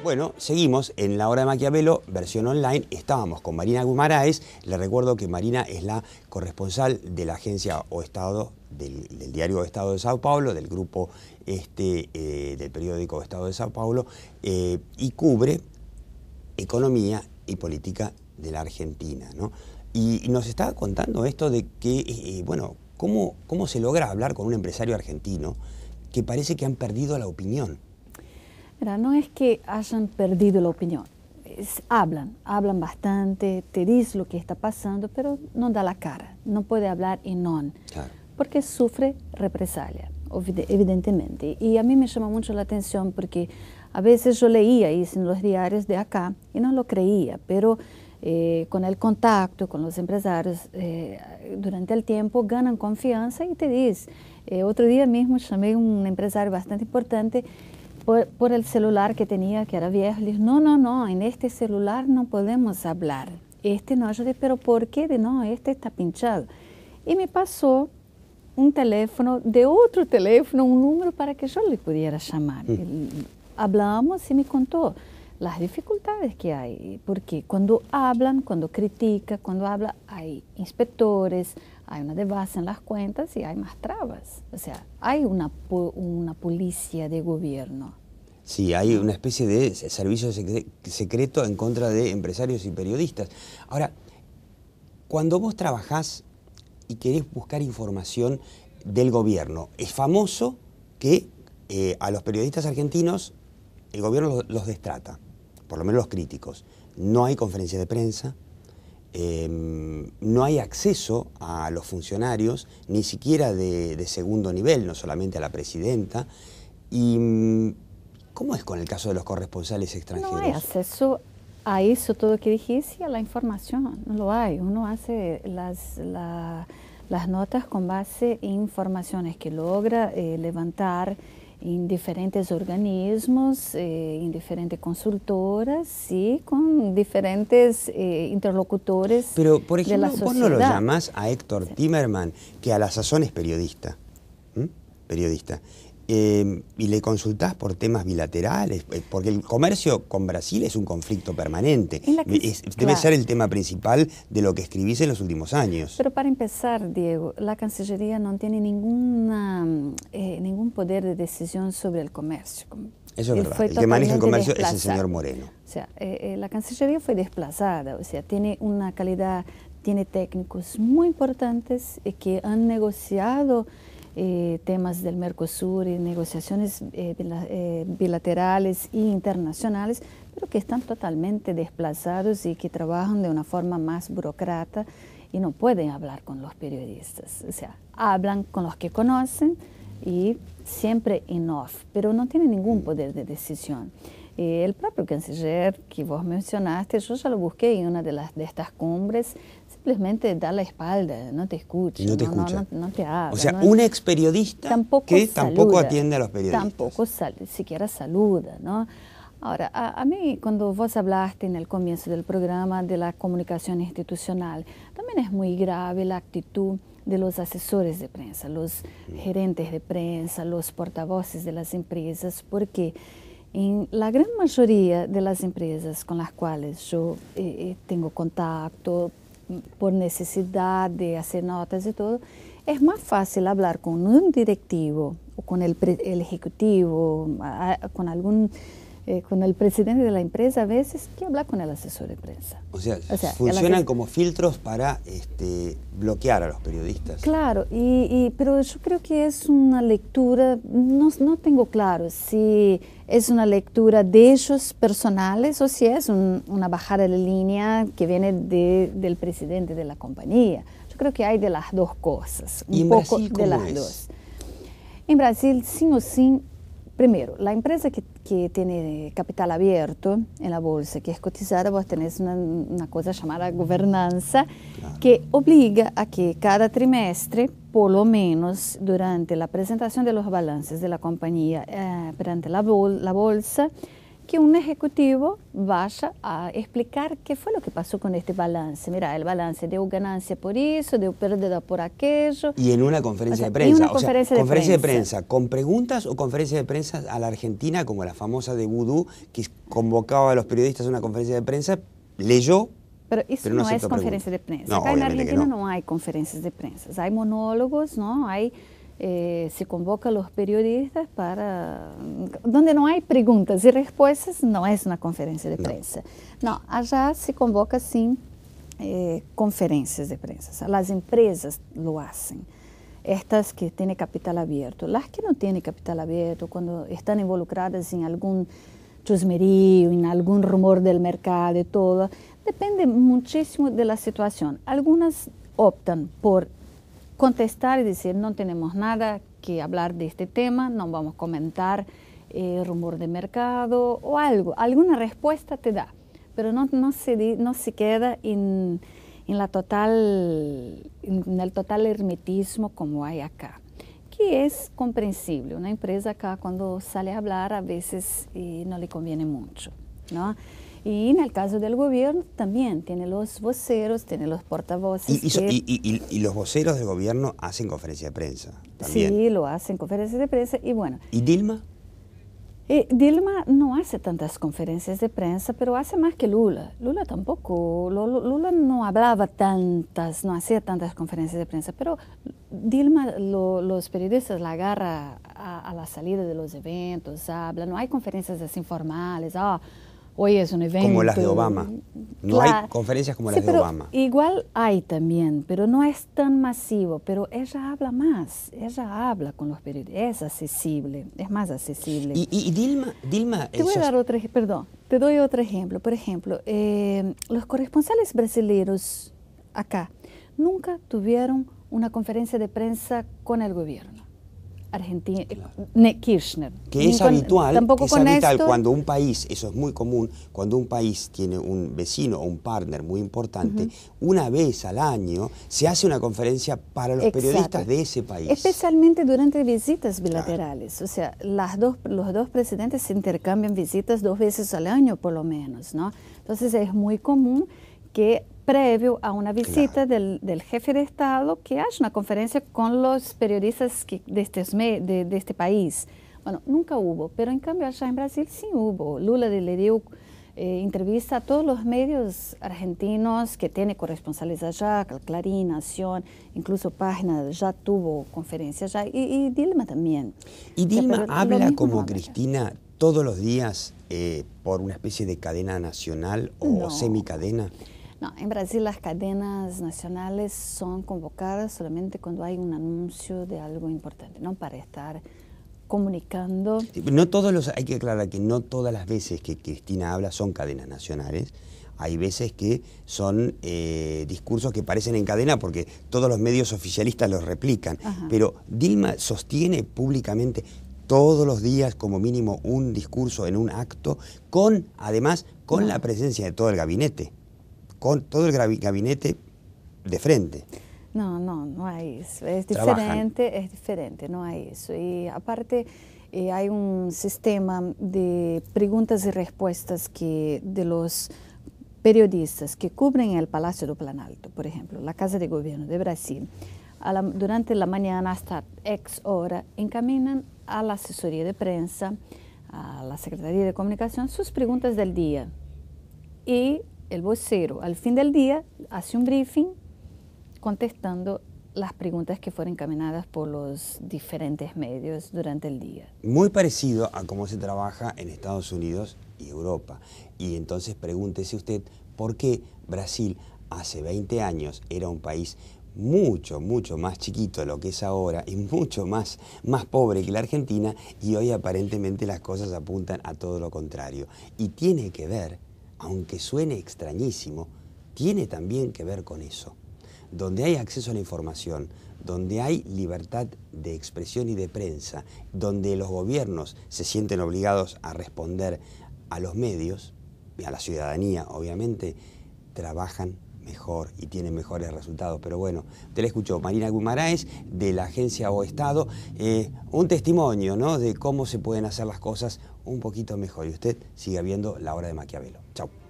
Bueno, seguimos en La Hora de Maquiavelo, versión online. Estábamos con Marina Guimaraes. Les recuerdo que Marina es la corresponsal de la agencia O Estado, del diario O Estado de Sao Paulo, del grupo del periódico O Estado de Sao Paulo, y cubre economía y política de la Argentina, ¿no? Y nos estaba contando esto de que, bueno, cómo se logra hablar con un empresario argentino que parece que han perdido la opinión. Mira, no es que hayan perdido la opinión, hablan bastante, te dicen lo que está pasando, pero no da la cara, no puede hablar en non, Claro. porque sufre represalia, evidentemente. Y a mí me llama mucho la atención porque a veces yo leía eso en los diarios de acá y no lo creía, pero con el contacto con los empresarios durante el tiempo ganan confianza y te dicen. Otro día mismo llamé a un empresario bastante importante por el celular que tenía, que era viejo. Le dije, no, en este celular no podemos hablar. Este no, yo dije, pero ¿por qué? No, este está pinchado. Y me pasó un teléfono de otro teléfono, un número para que yo le pudiera llamar. Hablamos y me contó las dificultades que hay, porque cuando hablan, cuando critican, cuando habla, hay inspectores, hay una devasa en las cuentas y hay más trabas. O sea, hay una policía de gobierno. Sí, hay una especie de servicio secreto en contra de empresarios y periodistas. Ahora, cuando vos trabajás y querés buscar información del gobierno, es famoso que a los periodistas argentinos el gobierno los destrata, por lo menos los críticos. No hay conferencias de prensa, no hay acceso a los funcionarios, ni siquiera de segundo nivel, no solamente a la presidenta. Y ¿cómo es con el caso de los corresponsales extranjeros? No hay acceso a eso, todo lo que dijiste, a la información, no lo hay. Uno hace las notas con base en informaciones que logra levantar en diferentes organismos, en diferentes consultoras y con diferentes interlocutores. Pero, por ejemplo, de la vos no lo sociedad. llamás a Héctor Timerman, que a la sazón es periodista, y le consultás por temas bilaterales, porque el comercio con Brasil es un conflicto permanente. Debe ser el tema principal de lo que escribís en los últimos años. Pero para empezar, Diego, la Cancillería no tiene ningún poder de decisión sobre el comercio. Eso es verdad. El que maneja el comercio es el señor Moreno. O sea, la Cancillería fue desplazada, o sea, tiene una calidad, tiene técnicos muy importantes que han negociado temas del Mercosur y negociaciones bilaterales e internacionales, pero que están totalmente desplazados y que trabajan de una forma más burócrata y no pueden hablar con los periodistas. O sea, hablan con los que conocen y siempre en off, pero no tienen ningún poder de decisión. El propio canciller que vos mencionaste, yo ya lo busqué en una de estas cumbres, simplemente da la espalda, no te escucha, no te habla. O sea, un ex periodista que tampoco atiende a los periodistas. Tampoco siquiera saluda, ¿no? Ahora, a mí cuando vos hablaste en el comienzo del programa de la comunicación institucional, también es muy grave la actitud de los asesores de prensa, los gerentes de prensa, los portavoces de las empresas, porque en la gran mayoría de las empresas con las cuales yo tengo contacto por necesidad de hacer notas y todo, es más fácil hablar con un directivo o con el ejecutivo, con el presidente de la empresa a veces, que hablar con el asesor de prensa. O sea funcionan como filtros para bloquear a los periodistas. Claro, pero yo creo que es una lectura, no tengo claro si es una lectura de ellos personales o si es una bajada de línea que viene del presidente de la compañía. Yo creo que hay de las dos cosas, un poco de las dos. En Brasil, sin o sin, primero, la empresa que tiene capital abierto en la bolsa, que es cotizada, vos tenés una cosa llamada gobernanza, claro, que obliga a que cada trimestre, por lo menos durante la presentación de los balances de la compañía perante la bolsa, que un ejecutivo vaya a explicar qué fue lo que pasó con este balance. Mira, el balance dio ganancia por eso, dio pérdida por aquello. Y en una conferencia de prensa. Conferencia de prensa, ¿con preguntas o conferencia de prensa a la Argentina, como la famosa de Vudú, que convocaba a los periodistas a una conferencia de prensa, leyó? Pero eso no es conferencia de prensa. Acá en Argentina no hay conferencias de prensa. Hay monólogos, ¿no? Se convoca a los periodistas para... Donde no hay preguntas y respuestas, no es una conferencia de prensa. No, allá se convoca, sí, conferencias de prensa. O sea, las empresas lo hacen. Estas que tienen capital abierto. Las que no tienen capital abierto, cuando están involucradas en algún chusmerío, en algún rumor del mercado y todo, depende muchísimo de la situación. Algunas optan por contestar y decir, no tenemos nada que hablar de este tema, no vamos a comentar rumor de mercado o algo. Alguna respuesta te da, pero no se queda en el total hermetismo como hay acá, que es comprensible. Una empresa acá cuando sale a hablar a veces no le conviene mucho, ¿no? Y en el caso del gobierno también tiene los voceros, tiene los portavoces. Y los voceros del gobierno hacen conferencia de prensa también. Sí, lo hacen conferencias de prensa y bueno. ¿Y Dilma? Dilma no hace tantas conferencias de prensa, pero hace más que Lula. Lula tampoco. Lula no hablaba tantas, no hacía tantas conferencias de prensa, pero Dilma, los periodistas la agarran a la salida de los eventos, habla. No hay conferencias así formales. Hoy es un evento. Como las de Obama. No hay conferencias como las de Obama. Igual hay también, pero no es tan masivo. Pero ella habla más. Ella habla con los periodistas. Es accesible, es más accesible. Y Dilma te voy a dar otro ejemplo. Perdón, te doy otro ejemplo. Por ejemplo, los corresponsales brasileños acá nunca tuvieron una conferencia de prensa con el gobierno. Argentina, Kirchner. Que es habitual, cuando un país, eso es muy común, cuando un país tiene un vecino o un partner muy importante, una vez al año se hace una conferencia para los periodistas de ese país. Especialmente durante visitas bilaterales. O sea, los dos presidentes se intercambian visitas 2 veces al año por lo menos, ¿no? Entonces es muy común que previo a una visita del jefe de Estado, que haya una conferencia con los periodistas de este país. Bueno, nunca hubo, pero en cambio allá en Brasil sí hubo. Lula le dio entrevista a todos los medios argentinos que tiene corresponsales allá, Clarín, Nación, incluso Página ya tuvo conferencias allá, y Dilma también. ¿Y Dilma habla como Cristina todos los días por una especie de cadena nacional o semicadena? No, en Brasil las cadenas nacionales son convocadas solamente cuando hay un anuncio de algo importante, no para estar comunicando. No hay que aclarar que no todas las veces que Cristina habla son cadenas nacionales. Hay veces que son discursos que parecen en cadena porque todos los medios oficialistas los replican. Pero Dilma sostiene públicamente todos los días como mínimo un discurso en un acto, además con la presencia de todo el gabinete. Con todo el gabinete de frente. No hay eso. Es diferente, no hay eso. Y aparte hay un sistema de preguntas y respuestas de los periodistas que cubren el Palacio do Planalto, por ejemplo, la Casa de Gobierno de Brasil, durante la mañana hasta X hora, encaminan a la asesoría de prensa, a la Secretaría de Comunicación, sus preguntas del día. Y el vocero, al fin del día, hace un briefing contestando las preguntas que fueron encaminadas por los diferentes medios durante el día. Muy parecido a cómo se trabaja en Estados Unidos y Europa. Y entonces pregúntese usted por qué Brasil hace 20 años era un país mucho más chiquito de lo que es ahora y mucho más pobre que la Argentina, y hoy aparentemente las cosas apuntan a todo lo contrario. Y tiene que ver, aunque suene extrañísimo, tiene también que ver con eso. Donde hay acceso a la información, donde hay libertad de expresión y de prensa, donde los gobiernos se sienten obligados a responder a los medios, y a la ciudadanía obviamente, trabajan mejor y tienen mejores resultados. Pero bueno, usted la escuchó, Marina Guimaraes, de la Agencia O Estado, un testimonio, ¿no?, de cómo se pueden hacer las cosas un poquito mejor. Y usted siga viendo La Hora de Maquiavelo. Chau.